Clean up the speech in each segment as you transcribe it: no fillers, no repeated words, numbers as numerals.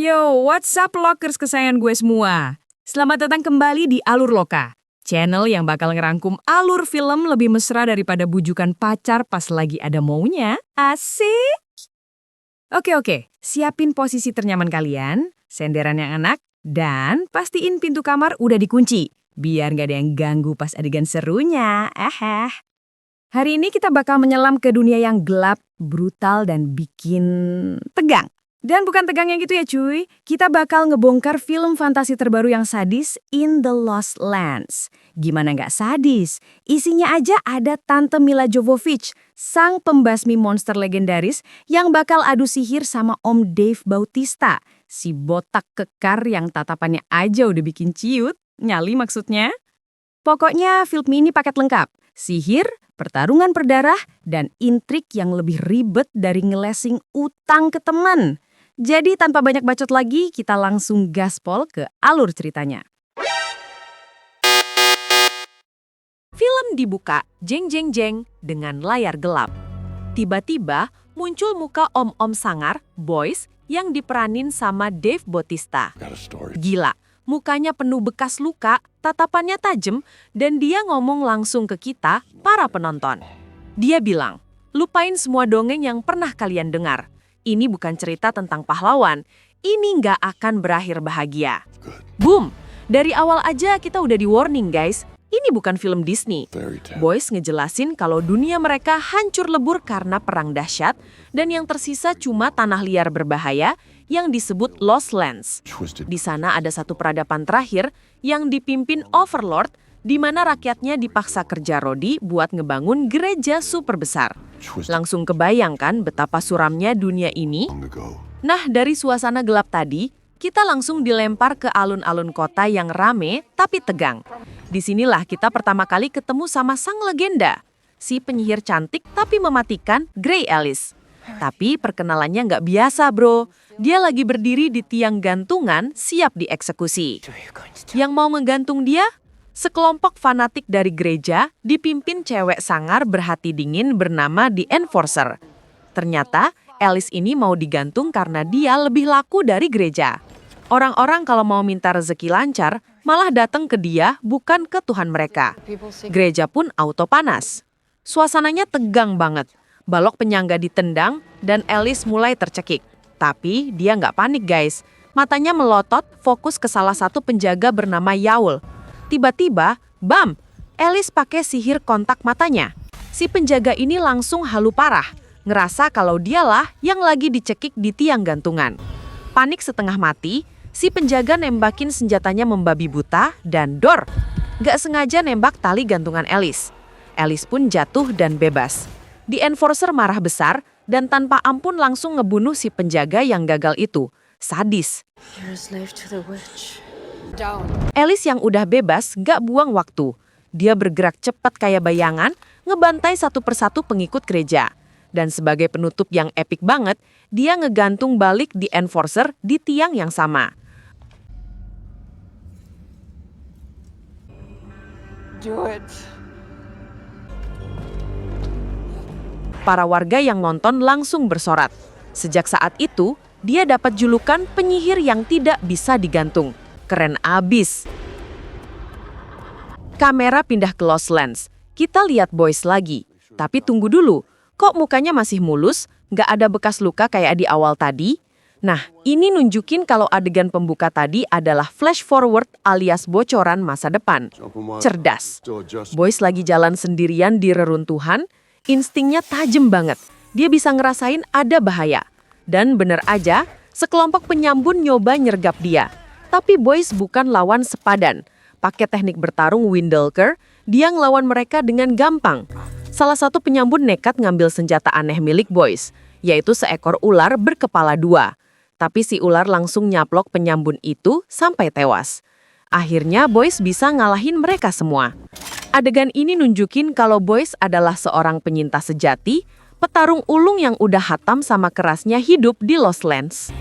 Yo, what's up Lokers kesayangan gue semua? Selamat datang kembali di Alur Loka, channel yang bakal ngerangkum alur film lebih mesra daripada bujukan pacar pas lagi ada maunya. Asik! Oke, siapin posisi ternyaman kalian, senderan yang enak, dan pastiin pintu kamar udah dikunci, biar gak ada yang ganggu pas adegan serunya. Hari ini kita bakal menyelam ke dunia yang gelap, brutal, dan bikin tegang. Dan bukan tegang yang gitu ya cuy, kita bakal ngebongkar film fantasi terbaru yang sadis, In the Lost Lands. Gimana nggak sadis? Isinya aja ada Tante Milla Jovovich, sang pembasmi monster legendaris yang bakal adu sihir sama Om Dave Bautista, si botak kekar yang tatapannya aja udah bikin ciut, nyali maksudnya. Pokoknya film ini paket lengkap, sihir, pertarungan berdarah, dan intrik yang lebih ribet dari ngelesing utang ke teman. Jadi tanpa banyak bacot lagi, kita langsung gaspol ke alur ceritanya. Film dibuka jeng dengan layar gelap. Tiba-tiba muncul muka om-om sangar, Boyce, yang diperanin sama Dave Bautista. Gila, mukanya penuh bekas luka, tatapannya tajam, dan dia ngomong langsung ke kita, para penonton. Dia bilang, lupain semua dongeng yang pernah kalian dengar. Ini bukan cerita tentang pahlawan, ini nggak akan berakhir bahagia. Boom! Dari awal aja kita udah di warning guys, ini bukan film Disney. Boyce ngejelasin kalau dunia mereka hancur lebur karena perang dahsyat, dan yang tersisa cuma tanah liar berbahaya yang disebut Lost Lands. Di sana ada satu peradaban terakhir yang dipimpin Overlord, di mana rakyatnya dipaksa kerja rodi buat ngebangun gereja super besar. Langsung kebayangkan betapa suramnya dunia ini? Nah, dari suasana gelap tadi, kita langsung dilempar ke alun-alun kota yang rame tapi tegang. Disinilah kita pertama kali ketemu sama sang legenda, si penyihir cantik tapi mematikan, Grey Alice. Tapi perkenalannya nggak biasa bro, dia lagi berdiri di tiang gantungan siap dieksekusi. Yang mau ngegantung dia? Sekelompok fanatik dari gereja dipimpin cewek sangar berhati dingin bernama The Enforcer. Ternyata Alice ini mau digantung karena dia lebih laku dari gereja. Orang-orang kalau mau minta rezeki lancar malah datang ke dia bukan ke Tuhan mereka. Gereja pun auto panas. Suasananya tegang banget. Balok penyangga ditendang dan Alice mulai tercekik. Tapi dia nggak panik guys. Matanya melotot fokus ke salah satu penjaga bernama Yaul. Tiba-tiba, bam, Alice pakai sihir kontak matanya. Si penjaga ini langsung halu parah, ngerasa kalau dialah yang lagi dicekik di tiang gantungan. Panik setengah mati, si penjaga nembakin senjatanya membabi buta dan dor. Gak sengaja nembak tali gantungan Alice. Alice pun jatuh dan bebas. The Enforcer marah besar dan tanpa ampun langsung ngebunuh si penjaga yang gagal itu. Sadis. You're a slave to the witch. Alice yang udah bebas gak buang waktu. Dia bergerak cepat kayak bayangan, ngebantai satu persatu pengikut gereja. Dan sebagai penutup yang epik banget, dia ngegantung balik The Enforcer di tiang yang sama. Do it. Para warga yang nonton langsung bersorak. Sejak saat itu, dia dapat julukan penyihir yang tidak bisa digantung. Keren abis. Kamera pindah ke Lost Lands. Kita lihat Boyce lagi. Tapi tunggu dulu, kok mukanya masih mulus? Nggak ada bekas luka kayak di awal tadi? Nah, ini nunjukin kalau adegan pembuka tadi adalah flash forward alias bocoran masa depan. Cerdas. Boyce lagi jalan sendirian di reruntuhan, instingnya tajam banget. Dia bisa ngerasain ada bahaya. Dan bener aja, sekelompok penyambun nyoba nyergap dia. Tapi Boyce bukan lawan sepadan. Pakai teknik bertarung Windalker, dia ngelawan mereka dengan gampang. Salah satu penyambun nekat ngambil senjata aneh milik Boyce, yaitu seekor ular berkepala dua. Tapi si ular langsung nyaplok penyambun itu sampai tewas. Akhirnya Boyce bisa ngalahin mereka semua. Adegan ini nunjukin kalau Boyce adalah seorang penyintas sejati, petarung ulung yang udah hatam sama kerasnya hidup di Lost Lands.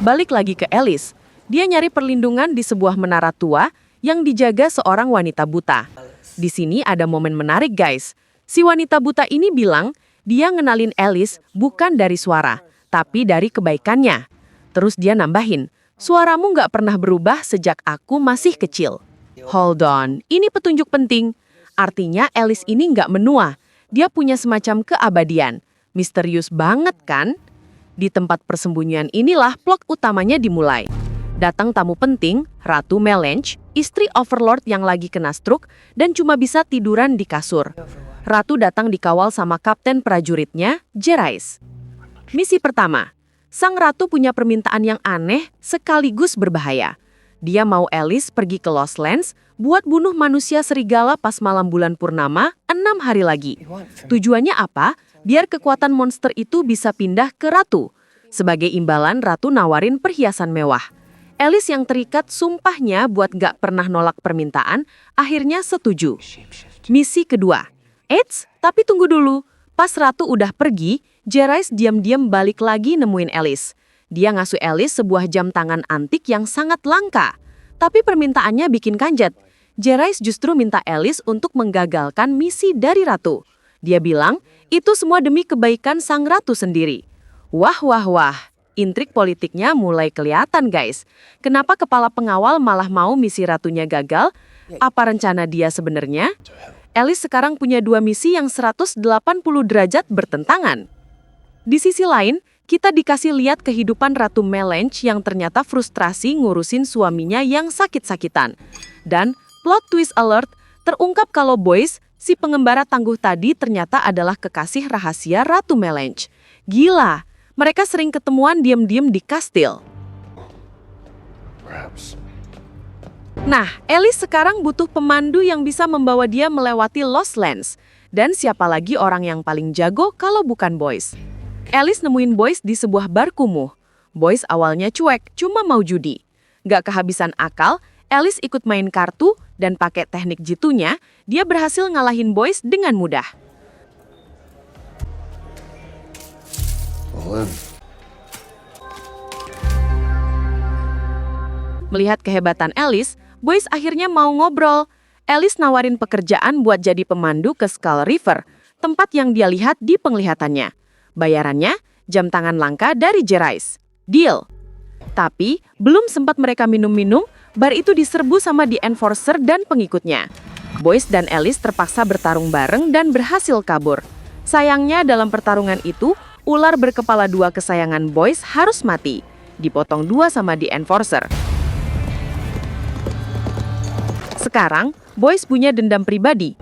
Balik lagi ke Alice. Dia nyari perlindungan di sebuah menara tua yang dijaga seorang wanita buta. Di sini ada momen menarik guys. Si wanita buta ini bilang dia ngenalin Alice bukan dari suara, tapi dari kebaikannya. Terus dia nambahin, suaramu nggak pernah berubah sejak aku masih kecil. Hold on, ini petunjuk penting. Artinya Alice ini nggak menua. Dia punya semacam keabadian. Misterius banget kan? Di tempat persembunyian inilah plot utamanya dimulai. Datang tamu penting, Ratu Melange, istri Overlord yang lagi kena stroke dan cuma bisa tiduran di kasur. Ratu datang dikawal sama kapten prajuritnya, Jerais. Misi pertama, sang ratu punya permintaan yang aneh sekaligus berbahaya. Dia mau Alice pergi ke Lost Lands buat bunuh manusia serigala pas malam bulan purnama 6 hari lagi. Tujuannya apa? Biar kekuatan monster itu bisa pindah ke ratu. Sebagai imbalan, ratu nawarin perhiasan mewah. Alice yang terikat sumpahnya buat gak pernah nolak permintaan, akhirnya setuju. Misi kedua. Eits, tapi tunggu dulu. Pas ratu udah pergi, Jerais diam-diam balik lagi nemuin Alice. Dia ngasuh Alice sebuah jam tangan antik yang sangat langka. Tapi permintaannya bikin kanjet. Jerais justru minta Alice untuk menggagalkan misi dari ratu. Dia bilang, itu semua demi kebaikan sang ratu sendiri. Wah, wah, wah. Intrik politiknya mulai kelihatan, guys. Kenapa kepala pengawal malah mau misi ratunya gagal? Apa rencana dia sebenarnya? Alice sekarang punya 2 misi yang 180 derajat bertentangan. Di sisi lain, kita dikasih lihat kehidupan Ratu Melange yang ternyata frustrasi ngurusin suaminya yang sakit-sakitan. Dan, plot twist alert, terungkap kalau Boyce, si pengembara tangguh tadi ternyata adalah kekasih rahasia Ratu Melange. Gila, mereka sering ketemuan diam-diam di kastil. Nah, Alice sekarang butuh pemandu yang bisa membawa dia melewati Lost Lands. Dan siapa lagi orang yang paling jago kalau bukan Boyce? Alice nemuin Boyce di sebuah bar kumuh. Boyce awalnya cuek, cuma mau judi. Gak kehabisan akal, Alice ikut main kartu dan pakai teknik jitunya, dia berhasil ngalahin Boyce dengan mudah. Melihat kehebatan Alice, Boyce akhirnya mau ngobrol. Alice nawarin pekerjaan buat jadi pemandu ke Skull River, tempat yang dia lihat di penglihatannya. Bayarannya, jam tangan langka dari Jerais. Deal. Tapi, belum sempat mereka minum-minum, bar itu diserbu sama The Enforcer dan pengikutnya. Boyce dan Alice terpaksa bertarung bareng dan berhasil kabur. Sayangnya dalam pertarungan itu, ular berkepala 2 kesayangan Boyce harus mati. Dipotong 2 sama The Enforcer. Sekarang, Boyce punya dendam pribadi.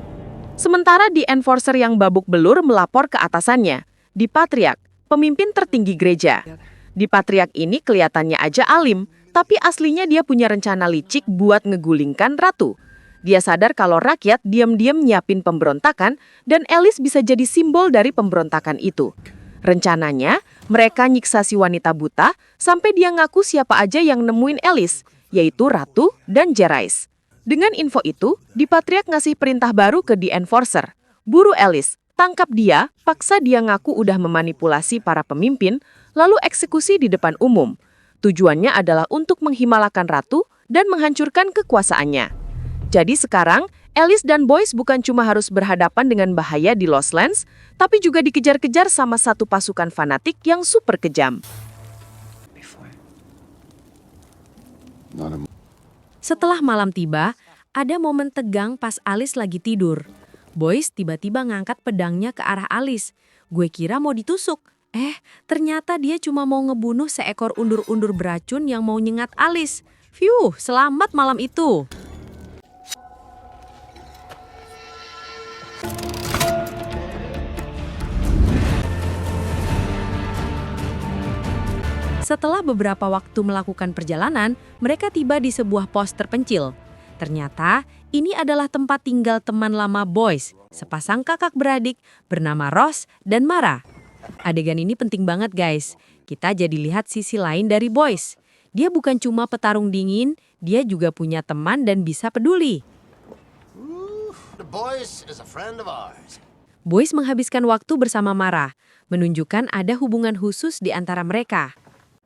Sementara The Enforcer yang babuk belur melapor ke atasannya, Di Patriark, pemimpin tertinggi gereja. Di Patriark ini kelihatannya aja alim, tapi aslinya dia punya rencana licik buat ngegulingkan ratu. Dia sadar kalau rakyat diam-diam nyiapin pemberontakan dan Alice bisa jadi simbol dari pemberontakan itu. Rencananya, mereka nyiksa si wanita buta sampai dia ngaku siapa aja yang nemuin Alice, yaitu Ratu dan Jerais. Dengan info itu, Di Patriark ngasih perintah baru ke The Enforcer. Buru Alice, tangkap dia, paksa dia ngaku udah memanipulasi para pemimpin, lalu eksekusi di depan umum. Tujuannya adalah untuk menghimalakan ratu dan menghancurkan kekuasaannya. Jadi sekarang, Alice dan Boyce bukan cuma harus berhadapan dengan bahaya di Lost Lands, tapi juga dikejar-kejar sama satu pasukan fanatik yang super kejam. Setelah malam tiba, ada momen tegang pas Alice lagi tidur. Boyce tiba-tiba ngangkat pedangnya ke arah Alice. Gue kira mau ditusuk. Ternyata dia cuma mau ngebunuh seekor undur-undur beracun yang mau nyengat Alice. Phew, selamat malam itu. Setelah beberapa waktu melakukan perjalanan, mereka tiba di sebuah pos terpencil. Ternyata, ini adalah tempat tinggal teman lama Boyce, sepasang kakak beradik bernama Ross dan Mara. Adegan ini penting banget guys, kita jadi lihat sisi lain dari Boyce. Dia bukan cuma petarung dingin, dia juga punya teman dan bisa peduli. Boyce menghabiskan waktu bersama Mara, menunjukkan ada hubungan khusus di antara mereka.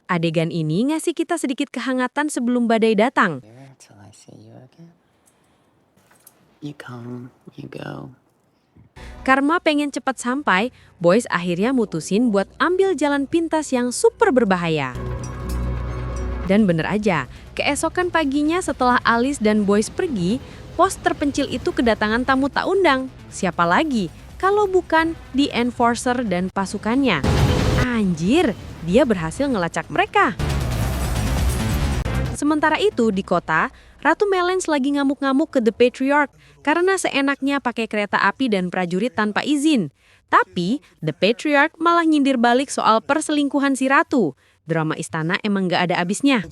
Adegan ini ngasih kita sedikit kehangatan sebelum badai datang. Karma pengen cepat sampai, Boyce akhirnya mutusin buat ambil jalan pintas yang super berbahaya. Dan bener aja, keesokan paginya setelah Alice dan Boyce pergi, pos terpencil itu kedatangan tamu tak undang. Siapa lagi kalau bukan The Enforcer dan pasukannya? Anjir, dia berhasil ngelacak mereka. Sementara itu di kota, Ratu Melance lagi ngamuk-ngamuk ke The Patriarch karena seenaknya pakai kereta api dan prajurit tanpa izin. Tapi The Patriarch malah nyindir balik soal perselingkuhan si Ratu. Drama istana emang gak ada abisnya.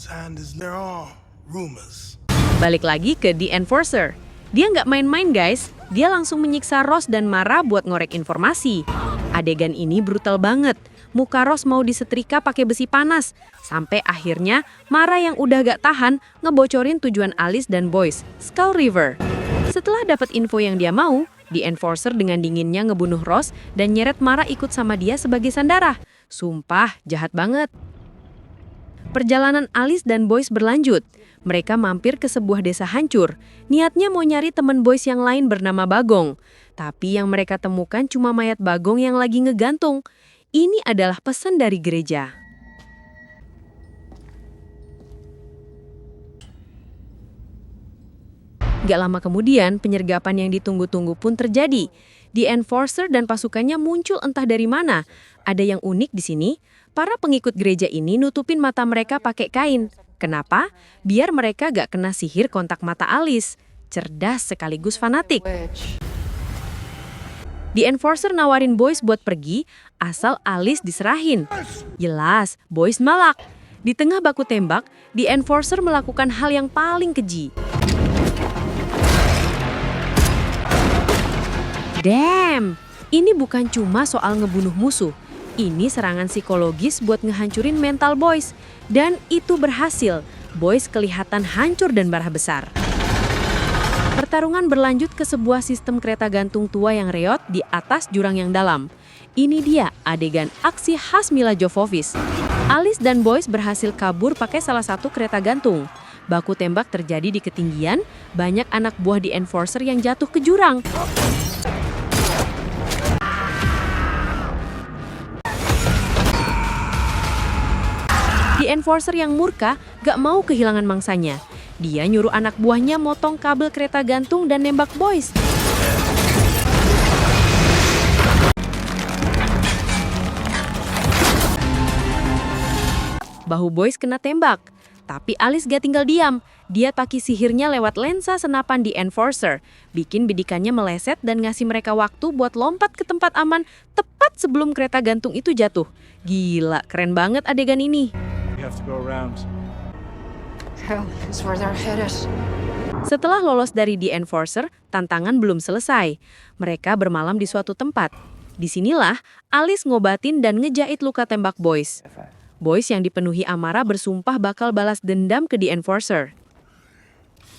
Balik lagi ke The Enforcer. Dia nggak main-main guys, dia langsung menyiksa Ross dan Mara buat ngorek informasi. Adegan ini brutal banget. Muka Ross mau disetrika pakai besi panas. Sampai akhirnya Mara yang udah gak tahan ngebocorin tujuan Alice dan Boyce, Skull River. Setelah dapat info yang dia mau, The Enforcer dengan dinginnya ngebunuh Ross dan nyeret Mara ikut sama dia sebagai sandara. Sumpah, jahat banget. Perjalanan Alice dan Boyce berlanjut. Mereka mampir ke sebuah desa hancur. Niatnya mau nyari teman Boyce yang lain bernama Bagong. Tapi yang mereka temukan cuma mayat Bagong yang lagi ngegantung. Ini adalah pesan dari gereja. Gak lama kemudian, penyergapan yang ditunggu-tunggu pun terjadi. The Enforcer dan pasukannya muncul entah dari mana. Ada yang unik di sini, para pengikut gereja ini nutupin mata mereka pakai kain. Kenapa? Biar mereka gak kena sihir kontak mata Alice. Cerdas sekaligus fanatik. The Enforcer nawarin Boyce buat pergi, asal Alice diserahin. Jelas, Boyce malak. Di tengah baku tembak, The Enforcer melakukan hal yang paling keji. Damn, ini bukan cuma soal ngebunuh musuh. Ini serangan psikologis buat ngehancurin mental Boyce. Dan itu berhasil. Boyce kelihatan hancur dan marah besar. Pertarungan berlanjut ke sebuah sistem kereta gantung tua yang reot di atas jurang yang dalam. Ini dia adegan aksi khas Mila Jovovich. Alice dan Boyce berhasil kabur pakai salah satu kereta gantung. Baku tembak terjadi di ketinggian, banyak anak buah The Enforcer yang jatuh ke jurang. The Enforcer yang murka gak mau kehilangan mangsanya. Dia nyuruh anak buahnya motong kabel kereta gantung dan nembak Boyce. Bahu Boyce kena tembak. Tapi Alice gak tinggal diam. Dia pakai sihirnya lewat lensa senapan The Enforcer. Bikin bidikannya meleset dan ngasih mereka waktu buat lompat ke tempat aman tepat sebelum kereta gantung itu jatuh. Gila, keren banget adegan ini. Hell is where they're headed. Setelah lolos dari The Enforcer, tantangan belum selesai. Mereka bermalam di suatu tempat. Disinilah Alice ngobatin dan ngejahit luka tembak Boyce. Boyce yang dipenuhi amarah bersumpah bakal balas dendam ke The Enforcer.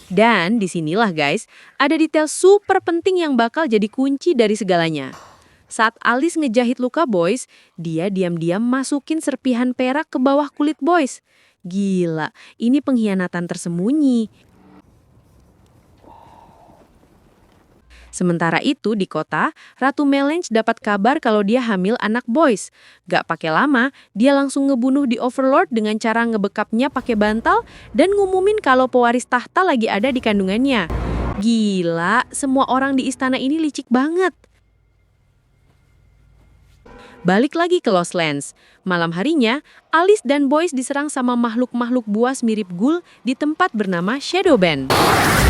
Dan disinilah guys, ada detail super penting yang bakal jadi kunci dari segalanya. Saat Alice ngejahit luka Boyce, dia diam-diam masukin serpihan perak ke bawah kulit Boyce. Gila, ini pengkhianatan tersembunyi. Sementara itu di kota, Ratu Melance dapat kabar kalau dia hamil anak Boyce. Gak pakai lama, dia langsung ngebunuh The Overlord dengan cara ngebekapnya pakai bantal dan ngumumin kalau pewaris tahta lagi ada di kandungannya. Gila, semua orang di istana ini licik banget. Balik lagi ke Lost Lands. Malam harinya, Alice dan Boyce diserang sama makhluk-makhluk buas mirip ghoul di tempat bernama Shadowbend.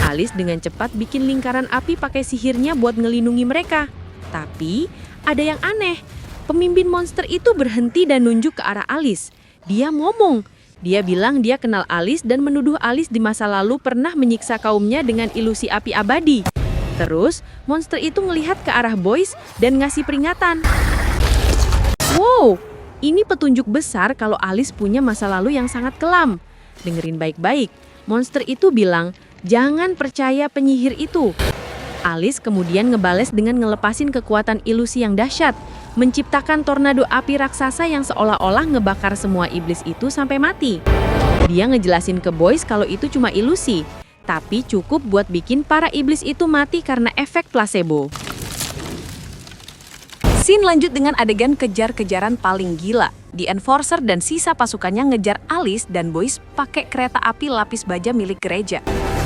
Alice dengan cepat bikin lingkaran api pakai sihirnya buat ngelindungi mereka. Tapi, ada yang aneh. Pemimpin monster itu berhenti dan nunjuk ke arah Alice. Dia ngomong. Dia bilang dia kenal Alice dan menuduh Alice di masa lalu pernah menyiksa kaumnya dengan ilusi api abadi. Terus, monster itu ngelihat ke arah Boyce dan ngasih peringatan. Wow, ini petunjuk besar kalau Alice punya masa lalu yang sangat kelam. Dengerin baik-baik, monster itu bilang, jangan percaya penyihir itu. Alice kemudian ngebales dengan ngelepasin kekuatan ilusi yang dahsyat, menciptakan tornado api raksasa yang seolah-olah ngebakar semua iblis itu sampai mati. Dia ngejelasin ke Boyce kalau itu cuma ilusi, tapi cukup buat bikin para iblis itu mati karena efek placebo. Scene lanjut dengan adegan kejar-kejaran paling gila. The Enforcer dan sisa pasukannya ngejar Alice dan Boyce pakai kereta api lapis baja milik gereja.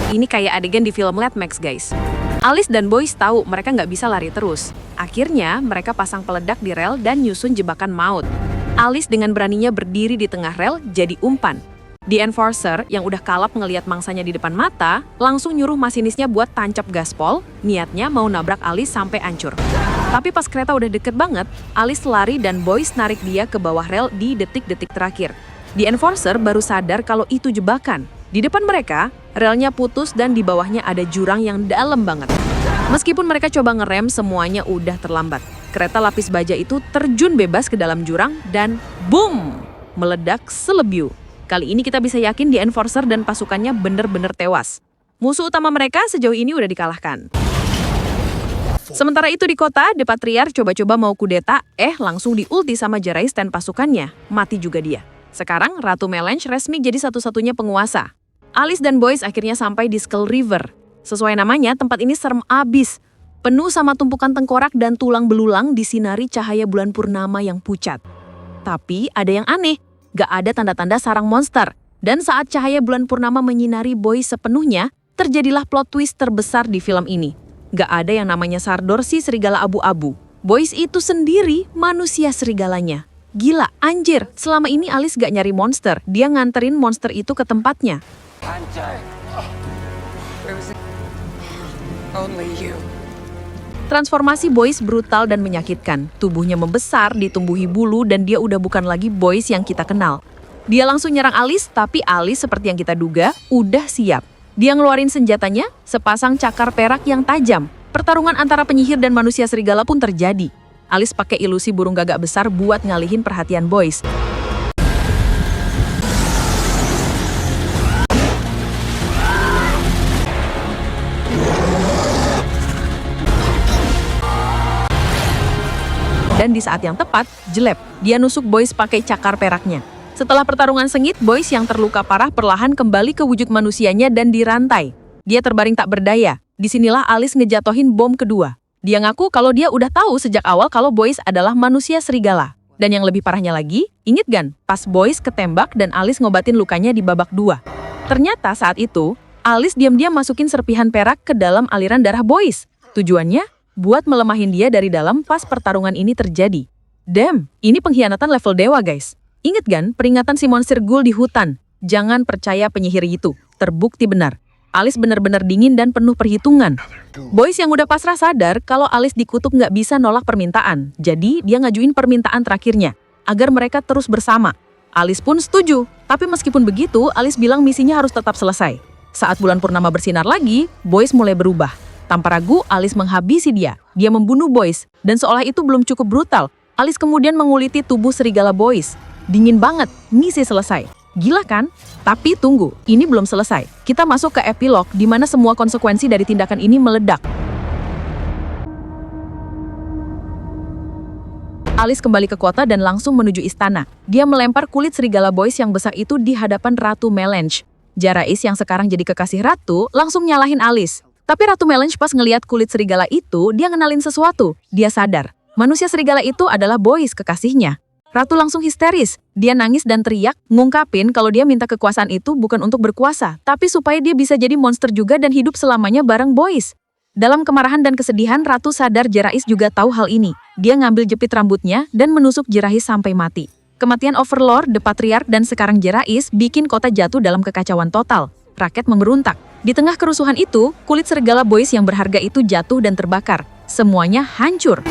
Ini kayak adegan di film Mad Max, guys. Alice dan Boyce tahu mereka nggak bisa lari terus. Akhirnya, mereka pasang peledak di rel dan nyusun jebakan maut. Alice dengan beraninya berdiri di tengah rel jadi umpan. The Enforcer yang udah kalap ngelihat mangsanya di depan mata, langsung nyuruh masinisnya buat tancap gaspol, niatnya mau nabrak Alice sampai hancur. Tapi pas kereta udah deket banget, Alice lari dan Boyce narik dia ke bawah rel di detik-detik terakhir. The Enforcer baru sadar kalau itu jebakan. Di depan mereka, relnya putus dan di bawahnya ada jurang yang dalam banget. Meskipun mereka coba ngerem, semuanya udah terlambat. Kereta lapis baja itu terjun bebas ke dalam jurang dan boom! Meledak selebiu. Kali ini kita bisa yakin The Enforcer dan pasukannya bener-bener tewas. Musuh utama mereka sejauh ini udah dikalahkan. Sementara itu di kota, The Patriarch coba-coba mau kudeta, langsung diulti sama Jarais dan pasukannya. Mati juga dia. Sekarang Ratu Melange resmi jadi satu-satunya penguasa. Alice dan Boyce akhirnya sampai di Skull River. Sesuai namanya, tempat ini serem abis. Penuh sama tumpukan tengkorak dan tulang belulang disinari cahaya bulan purnama yang pucat. Tapi ada yang aneh. Gak ada tanda-tanda sarang monster. Dan saat cahaya bulan purnama menyinari Boyce sepenuhnya, terjadilah plot twist terbesar di film ini. Gak ada yang namanya Sardor si serigala abu-abu. Boyce itu sendiri manusia serigalanya. Gila, anjir, selama ini Alice gak nyari monster. Dia nganterin monster itu ke tempatnya. Only you. Transformasi Boyce brutal dan menyakitkan. Tubuhnya membesar, ditumbuhi bulu, dan dia udah bukan lagi Boyce yang kita kenal. Dia langsung nyerang Alice, tapi Alice seperti yang kita duga, udah siap. Dia ngeluarin senjatanya, sepasang cakar perak yang tajam. Pertarungan antara penyihir dan manusia serigala pun terjadi. Alice pakai ilusi burung gagak besar buat ngalihin perhatian Boyce. Dan di saat yang tepat, jelep, dia nusuk Boyce pakai cakar peraknya. Setelah pertarungan sengit, Boyce yang terluka parah perlahan kembali ke wujud manusianya dan dirantai. Dia terbaring tak berdaya. Disinilah Alice ngejatohin bom kedua. Dia ngaku kalau dia udah tahu sejak awal kalau Boyce adalah manusia serigala. Dan yang lebih parahnya lagi, inget kan? Pas Boyce ketembak dan Alice ngobatin lukanya di babak 2. Ternyata saat itu, Alice diam-diam masukin serpihan perak ke dalam aliran darah Boyce. Tujuannya? Buat melemahin dia dari dalam pas pertarungan ini terjadi. Damn, ini pengkhianatan level dewa, guys. Ingat kan peringatan si monster ghoul di hutan? Jangan percaya penyihir itu. Terbukti benar. Alice benar-benar dingin dan penuh perhitungan. Boyce yang udah pasrah sadar kalau Alice dikutuk nggak bisa nolak permintaan. Jadi dia ngajuin permintaan terakhirnya, agar mereka terus bersama. Alice pun setuju. Tapi meskipun begitu, Alice bilang misinya harus tetap selesai. Saat bulan purnama bersinar lagi, Boyce mulai berubah. Tanpa ragu, Alice menghabisi dia. Dia membunuh Boyce. Dan seolah itu belum cukup brutal, Alice kemudian menguliti tubuh serigala Boyce. Dingin banget, misi selesai. Gila kan? Tapi tunggu, ini belum selesai. Kita masuk ke epilog di mana semua konsekuensi dari tindakan ini meledak. Alice kembali ke kota dan langsung menuju istana. Dia melempar kulit serigala Boyce yang besar itu di hadapan Ratu Melange. Jarais yang sekarang jadi kekasih ratu langsung nyalahin Alice. Tapi Ratu Melange pas ngelihat kulit serigala itu, dia ngenalin sesuatu. Dia sadar, manusia serigala itu adalah Boyce, kekasihnya. Ratu langsung histeris. Dia nangis dan teriak, ngungkapin kalau dia minta kekuasaan itu bukan untuk berkuasa, tapi supaya dia bisa jadi monster juga dan hidup selamanya bareng Boyce. Dalam kemarahan dan kesedihan, Ratu sadar Jarais juga tahu hal ini. Dia ngambil jepit rambutnya dan menusuk Jarais sampai mati. Kematian Overlord, The Patriarch, dan sekarang Jarais bikin kota jatuh dalam kekacauan total. Rakyat memberontak. Di tengah kerusuhan itu, kulit serigala Boyce yang berharga itu jatuh dan terbakar. Semuanya hancur.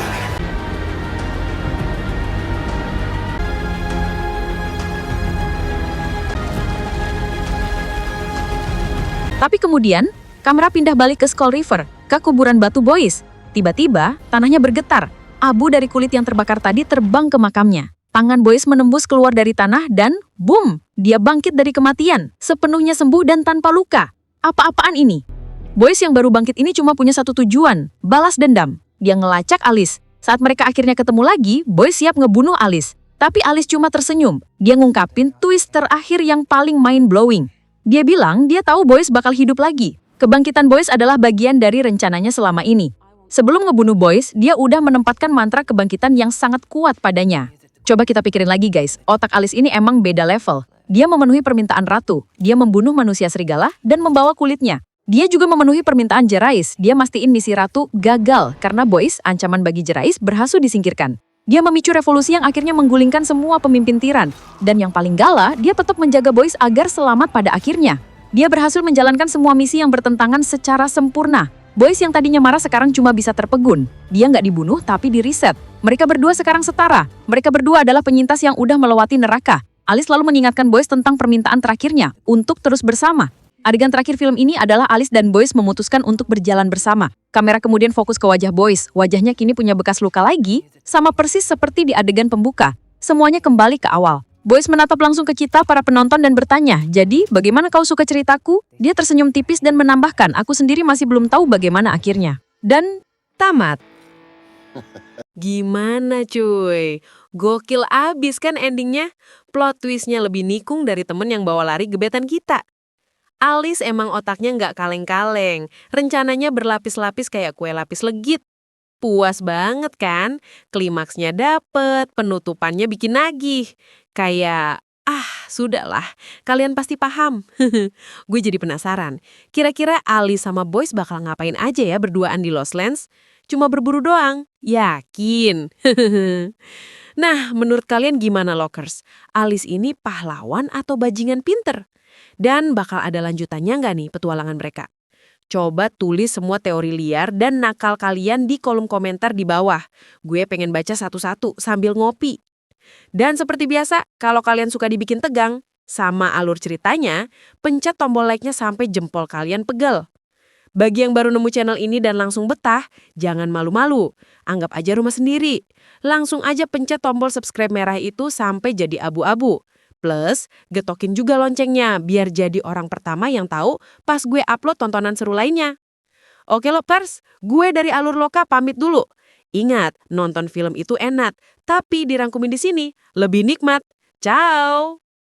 Tapi kemudian, kamera pindah balik ke Skull River, ke kuburan batu Boyce. Tiba-tiba, tanahnya bergetar. Abu dari kulit yang terbakar tadi terbang ke makamnya. Tangan Boyce menembus keluar dari tanah dan, boom, dia bangkit dari kematian, sepenuhnya sembuh dan tanpa luka. Apa-apaan ini? Boyce yang baru bangkit ini cuma punya satu tujuan, balas dendam. Dia ngelacak Alice. Saat mereka akhirnya ketemu lagi, Boyce siap ngebunuh Alice. Tapi Alice cuma tersenyum. Dia ngungkapin twist terakhir yang paling mind-blowing. Dia bilang dia tahu Boyce bakal hidup lagi. Kebangkitan Boyce adalah bagian dari rencananya selama ini. Sebelum ngebunuh Boyce, dia udah menempatkan mantra kebangkitan yang sangat kuat padanya. Coba kita pikirin lagi guys, otak Alice ini emang beda level. Dia memenuhi permintaan ratu, dia membunuh manusia serigala, dan membawa kulitnya. Dia juga memenuhi permintaan Jerais, dia mastiin misi ratu gagal karena Boyce, ancaman bagi Jerais, berhasil disingkirkan. Dia memicu revolusi yang akhirnya menggulingkan semua pemimpin tiran. Dan yang paling gala, dia tetap menjaga Boyce agar selamat pada akhirnya. Dia berhasil menjalankan semua misi yang bertentangan secara sempurna. Boyce yang tadinya marah sekarang cuma bisa terpegun. Dia nggak dibunuh tapi diriset. Mereka berdua sekarang setara. Mereka berdua adalah penyintas yang udah melewati neraka. Alice lalu mengingatkan Boyce tentang permintaan terakhirnya untuk terus bersama. Adegan terakhir film ini adalah Alice dan Boyce memutuskan untuk berjalan bersama. Kamera kemudian fokus ke wajah Boyce. Wajahnya kini punya bekas luka lagi, sama persis seperti di adegan pembuka. Semuanya kembali ke awal. Boyce menatap langsung ke kita para penonton dan bertanya, "Jadi, bagaimana kau suka ceritaku?" Dia tersenyum tipis dan menambahkan, "Aku sendiri masih belum tahu bagaimana akhirnya." Dan tamat. Gimana cuy? Gokil abis kan endingnya? Plot twistnya lebih nikung dari temen yang bawa lari gebetan kita. Alice emang otaknya nggak kaleng-kaleng. Rencananya berlapis-lapis kayak kue lapis legit. Puas banget kan? Klimaksnya dapet, penutupannya bikin nagih. Kayak, sudahlah, kalian pasti paham. Gue jadi penasaran, kira-kira Alice sama Boyce bakal ngapain aja ya berduaan di Lost Lands? Cuma berburu doang? Yakin? Nah, menurut kalian gimana Lockers? Alice ini pahlawan atau bajingan pinter? Dan bakal ada lanjutannya nggak nih petualangan mereka? Coba tulis semua teori liar dan nakal kalian di kolom komentar di bawah. Gue pengen baca satu-satu sambil ngopi. Dan seperti biasa, kalau kalian suka dibikin tegang sama alur ceritanya, pencet tombol like-nya sampai jempol kalian pegel. Bagi yang baru nemu channel ini dan langsung betah, jangan malu-malu. Anggap aja rumah sendiri. Langsung aja pencet tombol subscribe merah itu sampai jadi abu-abu. Plus, getokin juga loncengnya biar jadi orang pertama yang tahu pas gue upload tontonan seru lainnya. Oke Lovers, gue dari Alur Loka pamit dulu. Ingat, nonton film itu enak, tapi dirangkumin di sini lebih nikmat. Ciao!